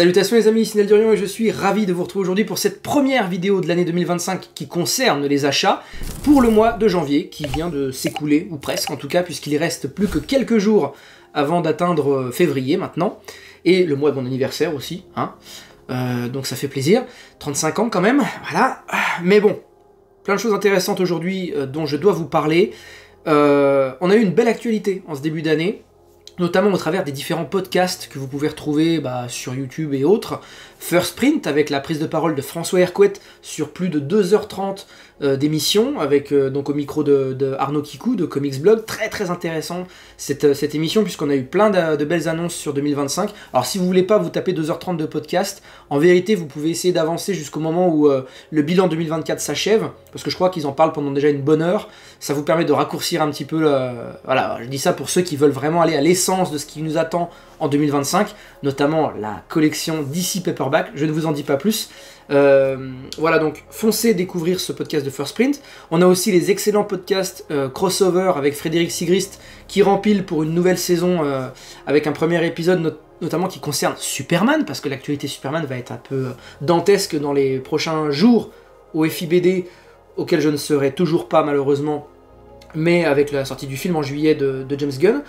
Salutations les amis, ici Neldurion et je suis ravi de vous retrouver aujourd'hui pour cette première vidéo de l'année 2025 qui concerne les achats pour le mois de janvier qui vient de s'écouler, ou presque en tout cas, puisqu'il reste plus que quelques jours avant d'atteindre février maintenant, et le mois de mon anniversaire aussi, hein. Donc ça fait plaisir, 35 ans quand même, voilà, mais bon, plein de choses intéressantes aujourd'hui dont je dois vous parler. On a eu une belle actualité en ce début d'année, notamment au travers des différents podcasts que vous pouvez retrouver sur YouTube et autres. First Print, avec la prise de parole de François Hercouet sur plus de 2h30 d'émission, avec donc au micro de Arnaud Kikou de Comics Blog. Très très intéressant cette émission, puisqu'on a eu plein de belles annonces sur 2025. Alors si vous voulez pas vous taper 2h30 de podcast, en vérité vous pouvez essayer d'avancer jusqu'au moment où le bilan 2024 s'achève, parce que je crois qu'ils en parlent pendant déjà une bonne heure. Ça vous permet de raccourcir un petit peu, voilà, je dis ça pour ceux qui veulent vraiment aller à l'essence de ce qui nous attend en 2025, notamment la collection DC Paperback, je ne vous en dis pas plus. Voilà, donc foncez découvrir ce podcast de First Print. On a aussi les excellents podcasts crossover avec Frédéric Sigrist qui rempilent pour une nouvelle saison avec un premier épisode notamment qui concerne Superman, parce que l'actualité Superman va être un peu dantesque dans les prochains jours au FIBD, auquel je ne serai toujours pas malheureusement, mais avec la sortie du film en juillet de James Gunn.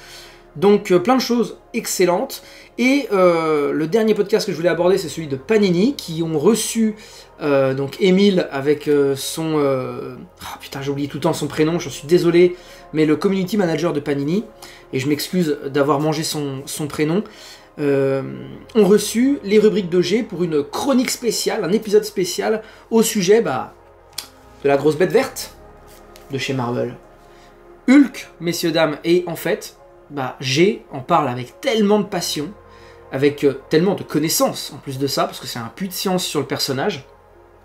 Donc plein de choses excellentes. Et le dernier podcast que je voulais aborder, c'est celui de Panini, qui ont reçu donc Émile avec son... putain, j'ai oublié tout le temps son prénom, j'en suis désolé, mais le community manager de Panini, et je m'excuse d'avoir mangé son prénom, ont reçu les rubriques de G pour une chronique spéciale, un épisode spécial au sujet de la grosse bête verte de chez Marvel. Hulk, messieurs, dames, et en fait... G en parle avec tellement de passion, avec tellement de connaissances en plus de ça, parce que c'est un puits de science sur le personnage.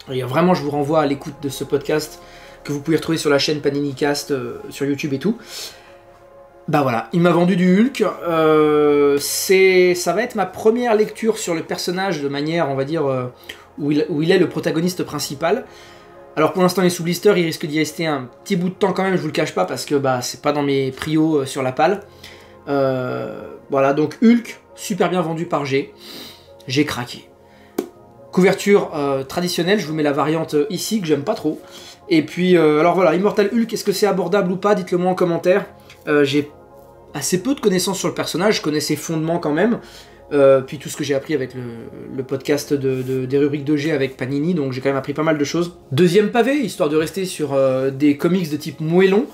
Et vraiment, je vous renvoie à l'écoute de ce podcast que vous pouvez retrouver sur la chaîne PaniniCast, sur YouTube et tout. Voilà, il m'a vendu du Hulk. Ça va être ma première lecture sur le personnage de manière, on va dire, où il est le protagoniste principal. Alors pour l'instant il est sous blister, il risque d'y rester un petit bout de temps quand même, je vous le cache pas, parce que c'est pas dans mes prios sur la palle. Voilà, donc Hulk, super bien vendu par G. J'ai craqué. Couverture traditionnelle, je vous mets la variante ici, que j'aime pas trop. Et puis, alors voilà, Immortal Hulk, est-ce que c'est abordable ou pas? Dites-le moi en commentaire. J'ai assez peu de connaissances sur le personnage, je connais ses fondements quand même. Puis tout ce que j'ai appris avec le podcast des rubriques de G avec Panini, donc j'ai quand même appris pas mal de choses. Deuxième pavé, histoire de rester sur des comics de type moellon,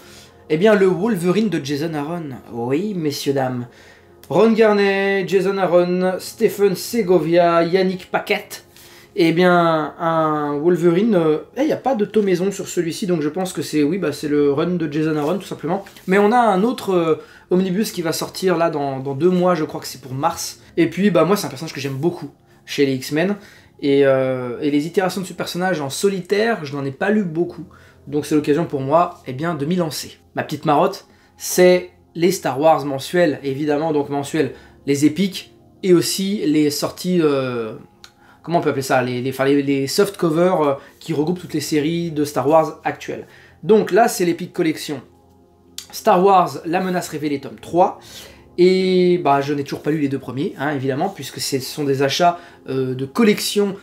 eh bien le Wolverine de Jason Aaron. Oui, messieurs, dames. Ron Garney, Jason Aaron, Stephen Segovia, Yannick Paquette. Eh bien, un Wolverine... il n'y a pas de tomaison sur celui-ci, donc je pense que c'est c'est le run de Jason Aaron, tout simplement. Mais on a un autre omnibus qui va sortir là dans 2 mois, je crois que c'est pour mars. Et puis, moi, c'est un personnage que j'aime beaucoup chez les X-Men. Et les itérations de ce personnage en solitaire, je n'en ai pas lu beaucoup. Donc c'est l'occasion pour moi, de m'y lancer. Ma petite marotte, c'est les Star Wars mensuels, évidemment, donc mensuels, les épiques, et aussi les sorties... comment on peut appeler ça, les soft covers qui regroupent toutes les séries de Star Wars actuelles. Donc là, c'est l'Epic Collection Star Wars, La Menace Révélée, tome 3. Et je n'ai toujours pas lu les 2 premiers, hein, évidemment, puisque ce sont des achats de collection,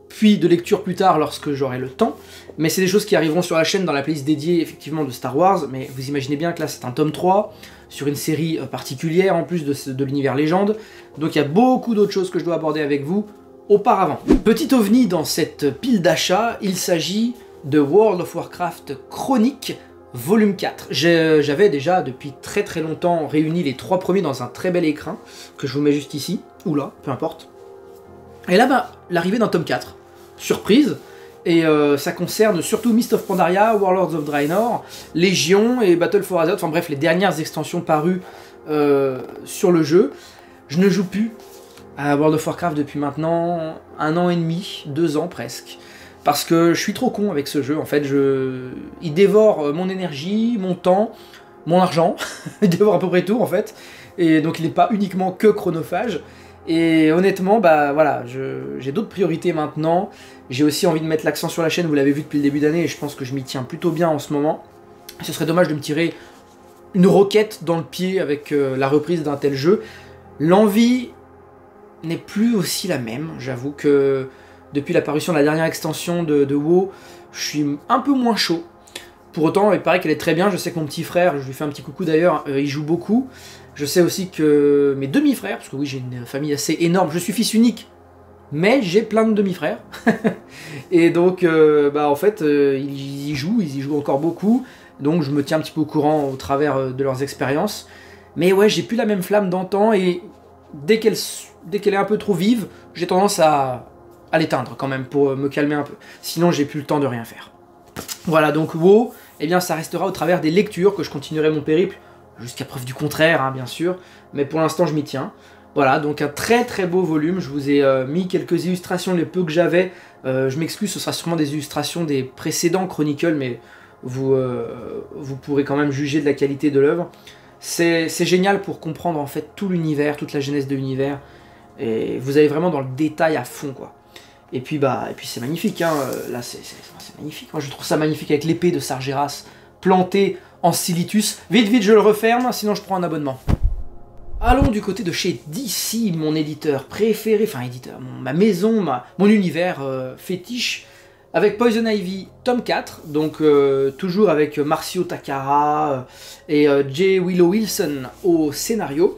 puis de lecture plus tard lorsque j'aurai le temps. Mais c'est des choses qui arriveront sur la chaîne dans la playlist dédiée, effectivement, de Star Wars. Mais vous imaginez bien que là, c'est un tome 3, sur une série particulière, en plus de l'univers légende. Donc il y a beaucoup d'autres choses que je dois aborder avec vous auparavant. Petit ovni dans cette pile d'achats, il s'agit de World of Warcraft Chronique volume 4. J'avais déjà depuis très très longtemps réuni les 3 premiers dans un très bel écrin, que je vous mets juste ici, ou là, peu importe. Et là, l'arrivée d'un tome 4, surprise, et ça concerne surtout Mist of Pandaria, Warlords of Draenor, Légion et Battle for Azeroth, enfin bref, les dernières extensions parues sur le jeu. Je ne joue plus à World of Warcraft depuis maintenant 1 an et demi, 2 ans presque, parce que je suis trop con avec ce jeu, en fait, il dévore mon énergie, mon temps, mon argent, il dévore à peu près tout en fait, et donc il n'est pas uniquement que chronophage, et honnêtement, voilà, j'ai d'autres priorités maintenant, j'ai aussi envie de mettre l'accent sur la chaîne, vous l'avez vu depuis le début d'année, et je pense que je m'y tiens plutôt bien en ce moment. Ce serait dommage de me tirer une roquette dans le pied avec la reprise d'un tel jeu. L'envie n'est plus aussi la même. J'avoue que depuis l'apparition de la dernière extension de WoW, je suis un peu moins chaud. Pour autant, il paraît qu'elle est très bien. Je sais que mon petit frère, je lui fais un petit coucou d'ailleurs, il joue beaucoup. Je sais aussi que mes demi-frères, parce que oui, j'ai une famille assez énorme, je suis fils unique, mais j'ai plein de demi-frères. Et donc, en fait, ils y jouent encore beaucoup. Donc je me tiens un petit peu au courant au travers de leurs expériences. Mais ouais, j'ai plus la même flamme d'antan, et dès qu'elle est un peu trop vive, j'ai tendance à l'éteindre quand même pour me calmer un peu. Sinon, j'ai plus le temps de rien faire. Voilà, donc WoW, eh bien ça restera au travers des lectures que je continuerai mon périple, jusqu'à preuve du contraire, hein, bien sûr. Mais pour l'instant, je m'y tiens. Voilà, donc un très très beau volume. Je vous ai mis quelques illustrations, les peu que j'avais. Je m'excuse, ce sera sûrement des illustrations des précédents Chronicles, mais vous pourrez quand même juger de la qualité de l'œuvre. C'est génial pour comprendre en fait tout l'univers, toute la genèse de l'univers, et vous allez vraiment dans le détail à fond, quoi. Et puis c'est magnifique, hein. Là c'est magnifique. Moi je trouve ça magnifique avec l'épée de Sargeras plantée en Silitus. Vite, je le referme, sinon je prends un abonnement. Allons du côté de chez DC, mon éditeur préféré, enfin éditeur, ma maison, mon univers fétiche, avec Poison Ivy, tome 4, donc toujours avec Marcio Takara et J. Willow Wilson au scénario.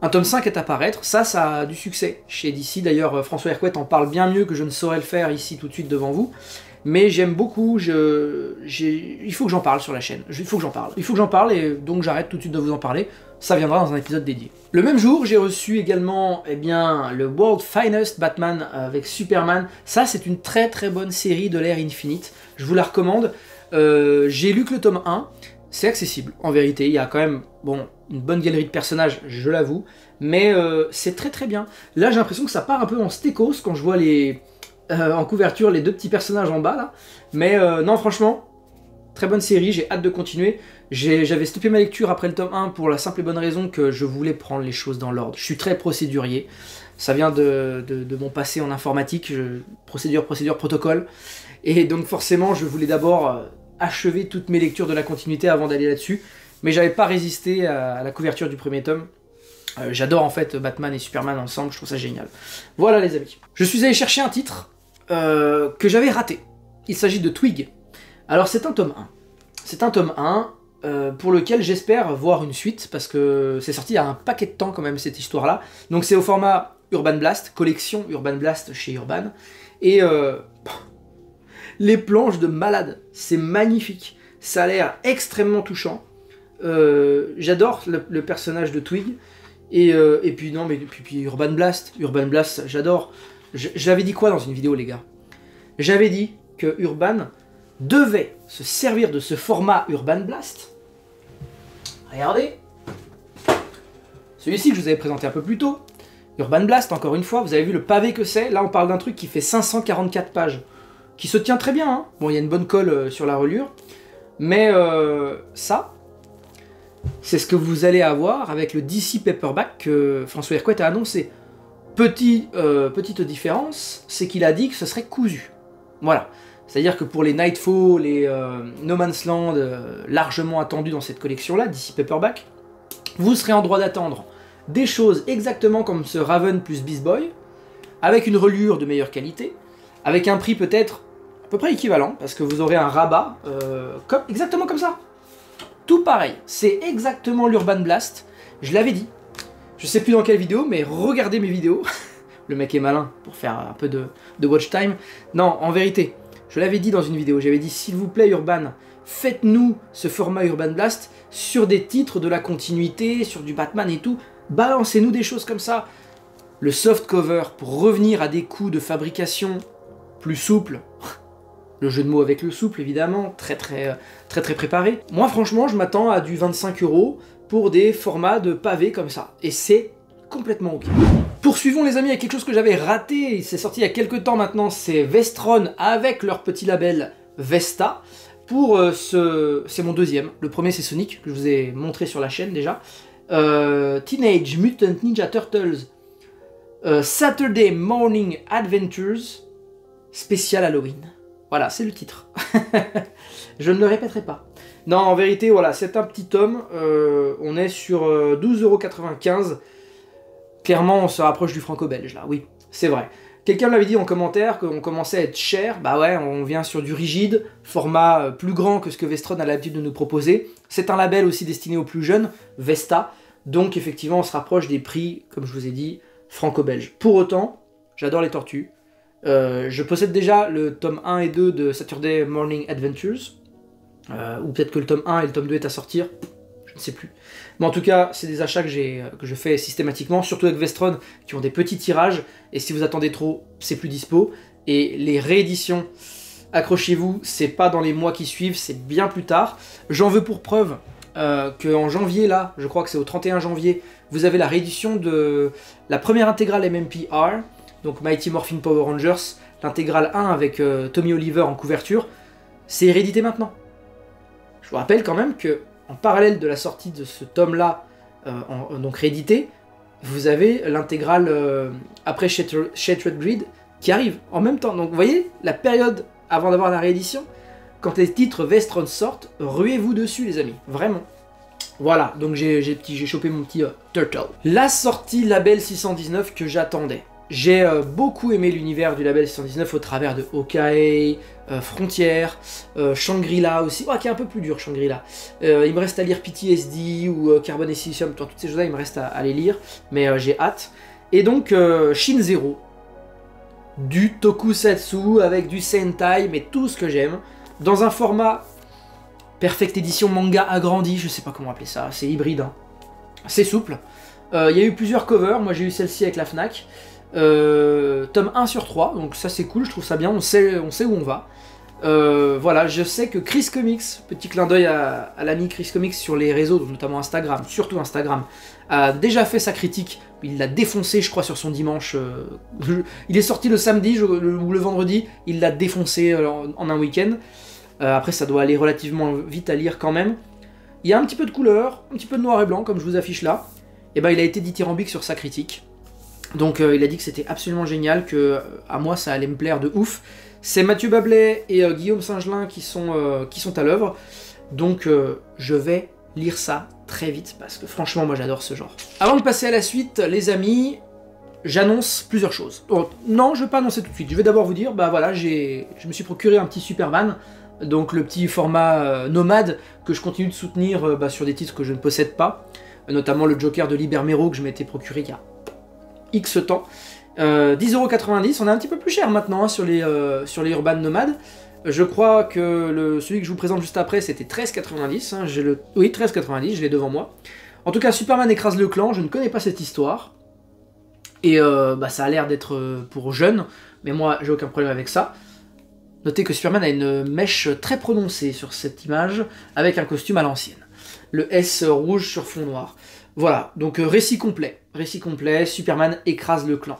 Un tome 5 est à paraître, ça a du succès chez DC, d'ailleurs François Hercouet en parle bien mieux que je ne saurais le faire ici tout de suite devant vous. Mais j'aime beaucoup, il faut que j'en parle sur la chaîne, il faut que j'en parle, et donc j'arrête tout de suite de vous en parler, ça viendra dans un épisode dédié. Le même jour, j'ai reçu également le World Finest Batman avec Superman. Ça, c'est une très très bonne série de l'ère Infinite, je vous la recommande. J'ai lu que le tome 1, c'est accessible, en vérité, il y a quand même, une bonne galerie de personnages, je l'avoue, mais c'est très très bien. Là, j'ai l'impression que ça part un peu en stécos quand je vois en couverture les deux petits personnages en bas là, mais non, franchement très bonne série, j'ai hâte de continuer. J'avais stoppé ma lecture après le tome 1 pour la simple et bonne raison que je voulais prendre les choses dans l'ordre. Je suis très procédurier, ça vient de mon passé en informatique, procédure, protocole, et donc forcément je voulais d'abord achever toutes mes lectures de la continuité avant d'aller là-dessus, mais j'avais pas résisté à la couverture du premier tome. J'adore en fait Batman et Superman ensemble, je trouve ça génial. Voilà les amis, je suis allé chercher un titre que j'avais raté. Il s'agit de Twig. Alors c'est un tome 1. C'est un tome 1 pour lequel j'espère voir une suite, parce que c'est sorti il y a un paquet de temps quand même cette histoire-là. Donc c'est au format Urban Blast, collection Urban Blast chez Urban. Et les planches de malade, c'est magnifique. Ça a l'air extrêmement touchant. J'adore le personnage de Twig. Et puis non, mais puis Urban Blast, j'adore. J'avais dit quoi dans une vidéo, les gars? J'avais dit que Urban devait se servir de ce format Urban Blast. Regardez. Celui-ci que je vous avais présenté un peu plus tôt. Urban Blast, encore une fois, vous avez vu le pavé que c'est. Là, on parle d'un truc qui fait 544 pages. Qui se tient très bien, hein. Bon, il y a une bonne colle sur la reliure. Mais ça, c'est ce que vous allez avoir avec le DC Paperback que François Hercouet a annoncé. Petite différence, c'est qu'il a dit que ce serait cousu. Voilà. C'est-à-dire que pour les Nightfall, les No Man's Land, largement attendus dans cette collection-là, DC Paperback, vous serez en droit d'attendre des choses exactement comme ce Raven plus Beast Boy, avec une reliure de meilleure qualité, avec un prix peut-être à peu près équivalent, parce que vous aurez un rabat, exactement comme ça. Tout pareil, c'est exactement l'Urban Blast, je l'avais dit. Je sais plus dans quelle vidéo, mais regardez mes vidéos. Le mec est malin pour faire un peu de watch time. Non, en vérité, je l'avais dit dans une vidéo, j'avais dit s'il vous plaît Urban, faites-nous ce format Urban Blast sur des titres de la continuité, sur du Batman et tout, balancez-nous des choses comme ça. Le soft cover pour revenir à des coûts de fabrication plus souples. Le jeu de mots avec le souple évidemment, très préparé. Moi franchement je m'attends à du 25 € pour des formats de pavés comme ça. Et c'est complètement ok. Poursuivons les amis avec quelque chose que j'avais raté, c'est sorti il y a quelques temps maintenant, c'est Vestron avec leur petit label Vesta. C'est mon deuxième, le premier c'est Sonic, que je vous ai montré sur la chaîne déjà. Teenage Mutant Ninja Turtles Saturday Morning Adventures spécial Halloween. Voilà, c'est le titre. Je ne le répéterai pas. Non, en vérité, voilà, c'est un petit tome. On est sur 12,95 €. Clairement, on se rapproche du franco-belge, là, oui, c'est vrai. Quelqu'un me l'avait dit en commentaire qu'on commençait à être cher. Bah ouais, on vient sur du rigide, format plus grand que ce que Vestron a l'habitude de nous proposer. C'est un label aussi destiné aux plus jeunes, Vesta. Donc effectivement, on se rapproche des prix, comme je vous ai dit, franco-belge. Pour autant, j'adore les tortues. Je possède déjà le tome 1 et 2 de Saturday Morning Adventures. Ou peut-être que le tome 1 et le tome 2 est à sortir. Je ne sais plus. Mais en tout cas, c'est des achats que je fais systématiquement, surtout avec Vestron, qui ont des petits tirages, et si vous attendez trop, c'est plus dispo. Et les rééditions, accrochez-vous, c'est pas dans les mois qui suivent, c'est bien plus tard. J'en veux pour preuve qu'en janvier, là, je crois que c'est au 31 janvier, vous avez la réédition de la première intégrale MMPR, donc Mighty Morphin Power Rangers, l'intégrale 1 avec Tommy Oliver en couverture, c'est réédité maintenant. Je vous rappelle quand même que en parallèle de la sortie de ce tome-là, donc réédité, vous avez l'intégrale après Shattered Grid qui arrive en même temps. Donc vous voyez, la période avant d'avoir la réédition, quand les titres Vestron sortent, ruez-vous dessus les amis, vraiment. Voilà, donc j'ai chopé mon petit Turtle. La sortie Label 619 que j'attendais. J'ai beaucoup aimé l'univers du Label 619 au travers de Hawkeye, Frontières, Shangri-La aussi, qui est un peu plus dur Shangri-La. Il me reste à lire PTSD ou Carbon et Silicium, toutes ces choses-là il me reste à les lire, mais j'ai hâte. Et donc Shin Zero, du tokusatsu avec du Sentai, mais tout ce que j'aime, dans un format Perfect Edition manga agrandi, je sais pas comment appeler ça, c'est hybride, hein. C'est souple. Il y a eu plusieurs covers, moi j'ai eu celle-ci avec la Fnac. Tome 1 sur 3, donc ça c'est cool, je trouve ça bien, on sait où on va. Voilà, je sais que Chris Comics, petit clin d'œil à l'ami Chris Comics sur les réseaux, donc notamment Instagram, surtout Instagram, a déjà fait sa critique, il l'a défoncé je crois sur son dimanche, il est sorti le samedi ou le vendredi, il l'a défoncé en un week-end. Après ça doit aller relativement vite à lire quand même. Il y a un petit peu de couleur, un petit peu de noir et blanc comme je vous affiche là, et ben il a été dithyrambique sur sa critique. Donc il a dit que c'était absolument génial, que à moi ça allait me plaire de ouf. C'est Mathieu Bablet et Guillaume Singelin qui sont à l'œuvre. Donc je vais lire ça très vite parce que franchement moi j'adore ce genre. Avant de passer à la suite les amis, j'annonce plusieurs choses. Oh, non je vais pas annoncer tout de suite, je vais d'abord vous dire, bah voilà, je me suis procuré un petit Superman, donc le petit format nomade que je continue de soutenir sur des titres que je ne possède pas, notamment le Joker de Liber Mero que je m'étais procuré il y a X temps. 10,90€, on est un petit peu plus cher maintenant hein, sur les Urban Nomades. Je crois que celui que je vous présente juste après c'était 13,90€, hein, oui 13,90€, je l'ai devant moi. En tout cas Superman écrase le clan, je ne connais pas cette histoire. Et ça a l'air d'être pour jeunes, mais moi j'ai aucun problème avec ça. Notez que Superman a une mèche très prononcée sur cette image, avec un costume à l'ancienne. Le S rouge sur fond noir. Voilà, donc récit complet, Superman écrase le clan.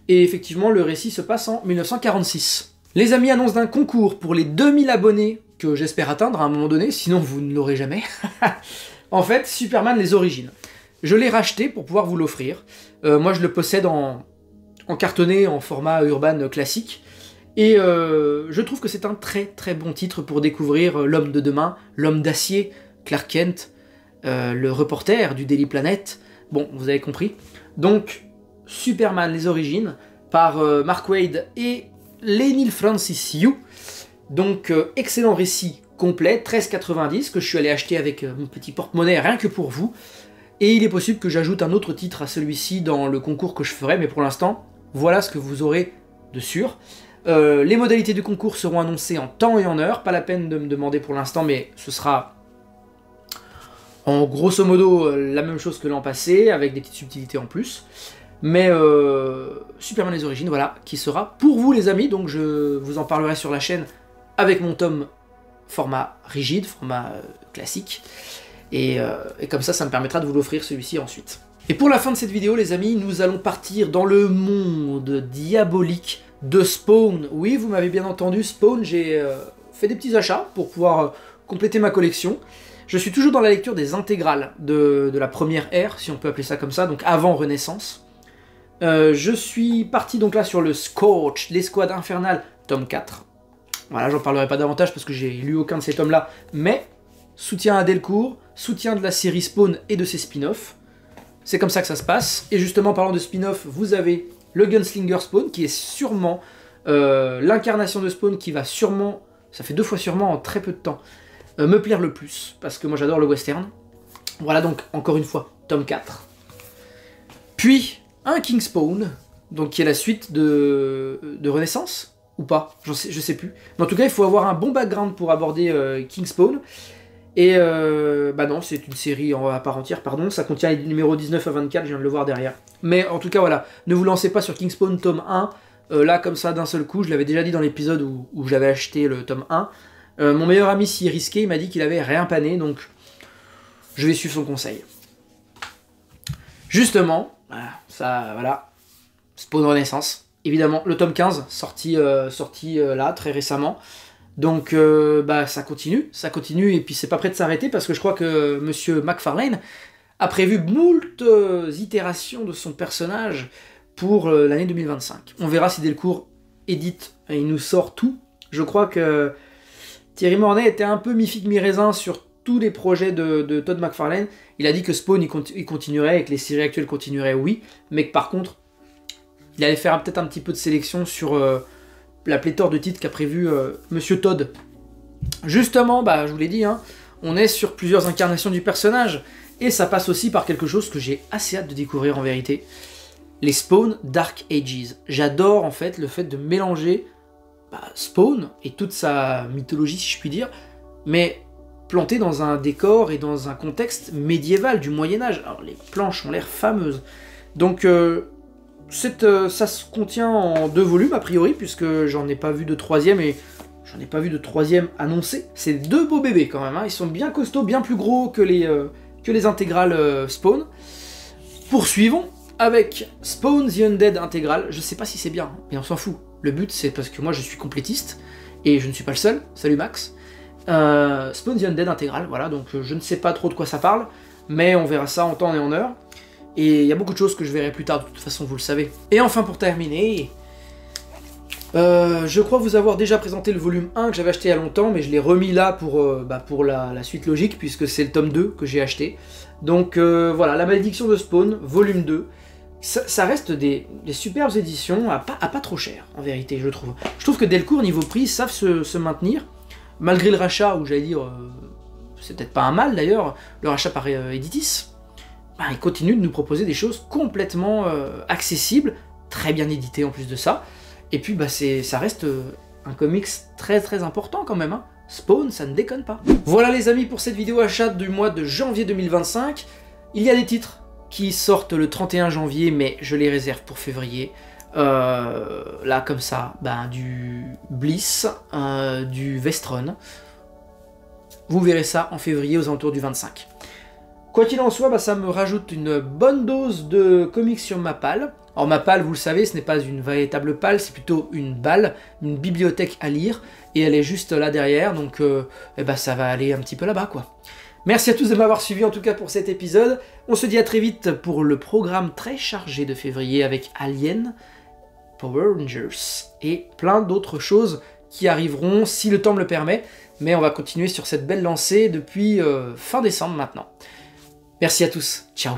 Et effectivement, le récit se passe en 1946. Les amis annoncent d'un concours pour les 2000 abonnés, que j'espère atteindre à un moment donné, sinon vous ne l'aurez jamais. En fait, Superman les origines. Je l'ai racheté pour pouvoir vous l'offrir. Moi je le possède en cartonné, en format urban classique. Et je trouve que c'est un très très bon titre pour découvrir l'homme de demain, l'homme d'acier, Clark Kent, le reporter du Daily Planet, bon, vous avez compris. Donc, Superman, les origines, par Mark Waid et Lenil Francis Yu. Donc, excellent récit complet, 13,90, que je suis allé acheter avec mon petit porte-monnaie, rien que pour vous. Et il est possible que j'ajoute un autre titre à celui-ci dans le concours que je ferai, mais pour l'instant, voilà ce que vous aurez de sûr. Les modalités du concours seront annoncées en temps et en heure, pas la peine de me demander pour l'instant, mais ce sera en grosso modo la même chose que l'an passé, avec des petites subtilités en plus. Mais Superman les origines, voilà, qui sera pour vous les amis, donc je vous en parlerai sur la chaîne avec mon tome format rigide, format classique. Et comme ça me permettra de vous l'offrir celui-ci ensuite. Et pour la fin de cette vidéo les amis, nous allons partir dans le monde diabolique de Spawn. Oui, vous m'avez bien entendu, Spawn, j'ai fait des petits achats pour pouvoir compléter ma collection. Je suis toujours dans la lecture des intégrales de la première ère, si on peut appeler ça comme ça, donc avant Renaissance. Je suis parti donc là sur le Scorch, l'Escouade Infernale, tome 4. Voilà, j'en parlerai pas davantage parce que j'ai lu aucun de ces tomes-là, mais soutien à Delcourt, soutien de la série Spawn et de ses spin-offs. c'est comme ça que ça se passe. Et justement, parlant de spin-off, vous avez le Gunslinger Spawn, qui est sûrement l'incarnation de Spawn qui va sûrement, ça fait 2 fois sûrement en très peu de temps, me plaire le plus, parce que moi j'adore le western. Voilà donc, encore une fois, tome 4. Puis, un King Spawn, donc qui est la suite de Renaissance, ou pas, je sais plus. Mais en tout cas, il faut avoir un bon background pour aborder King Spawn. Et bah non, c'est une série à part entière, pardon, ça contient les numéros 19 à 24, je viens de le voir derrière. Mais en tout cas, voilà, ne vous lancez pas sur King Spawn tome 1, là comme ça d'un seul coup, je l'avais déjà dit dans l'épisode où j'avais acheté le tome 1. Mon meilleur ami s'y risquait, il m'a dit qu'il avait rien pané, donc je vais suivre son conseil. Justement, voilà, Spawn Renaissance, évidemment, le tome 15, sorti là, très récemment. Donc bah ça continue, et puis c'est pas prêt de s'arrêter parce que je crois que Monsieur McFarlane a prévu moult itérations de son personnage pour l'année 2025. On verra si Delcourt édite et il nous sort tout. Je crois que Thierry Mornay était un peu mi-figue mi-raisin sur tous les projets de Todd McFarlane. Il a dit que Spawn il continuerait et que les séries actuelles continueraient, oui, mais que par contre il allait faire peut-être un petit peu de sélection sur la pléthore de titres qu'a prévu Monsieur Todd. Justement, bah, je vous l'ai dit, hein, on est sur plusieurs incarnations du personnage, et ça passe aussi par quelque chose que j'ai assez hâte de découvrir en vérité, les Spawn Dark Ages. J'adore en fait le fait de mélanger Spawn et toute sa mythologie, si je puis dire, mais planté dans un décor et dans un contexte médiéval du Moyen-Âge. Alors les planches ont l'air fameuses. Donc ça se contient en 2 volumes a priori, puisque j'en ai pas vu de 3e et j'en ai pas vu de 3e annoncé. C'est 2 beaux bébés quand même, hein. Ils sont bien costauds, bien plus gros que les intégrales Spawn. Poursuivons avec Spawn The Undead intégrale. Je sais pas si c'est bien, mais on s'en fout. Le but c'est parce que moi je suis complétiste et je ne suis pas le seul. Salut Max. Spawn The Undead intégrale, voilà, donc je ne sais pas trop de quoi ça parle, mais on verra ça en temps et en heure. Et il y a beaucoup de choses que je verrai plus tard, de toute façon, vous le savez. Et enfin, pour terminer, je crois vous avoir déjà présenté le volume 1 que j'avais acheté il y a longtemps, mais je l'ai remis là pour la suite logique, puisque c'est le tome 2 que j'ai acheté. Donc voilà, La Malédiction de Spawn, volume 2. Ça reste des superbes éditions à pas trop cher, en vérité, je trouve. Je trouve que Delcourt, niveau prix, savent se maintenir, malgré le rachat, où j'allais dire, c'est peut-être pas un mal d'ailleurs, le rachat par Editis. Il continue de nous proposer des choses complètement accessibles, très bien éditées en plus de ça. Et puis ça reste un comics très très important quand même, hein. Spawn, ça ne déconne pas. Voilà les amis pour cette vidéo achat du mois de janvier 2025. Il y a des titres qui sortent le 31 janvier, mais je les réserve pour février. Là comme ça, du Bliss, du Vestron. Vous verrez ça en février aux alentours du 25. Quoi qu'il en soit, ça me rajoute une bonne dose de comics sur ma palle. Alors ma palle, vous le savez, ce n'est pas une véritable palle, c'est plutôt une balle, une bibliothèque à lire, et elle est juste là derrière, donc ça va aller un petit peu là-bas, quoi. Merci à tous de m'avoir suivi en tout cas pour cet épisode. On se dit à très vite pour le programme très chargé de février avec Alien, Power Rangers et plein d'autres choses qui arriveront si le temps me le permet. Mais on va continuer sur cette belle lancée depuis fin décembre maintenant. Merci à tous, ciao.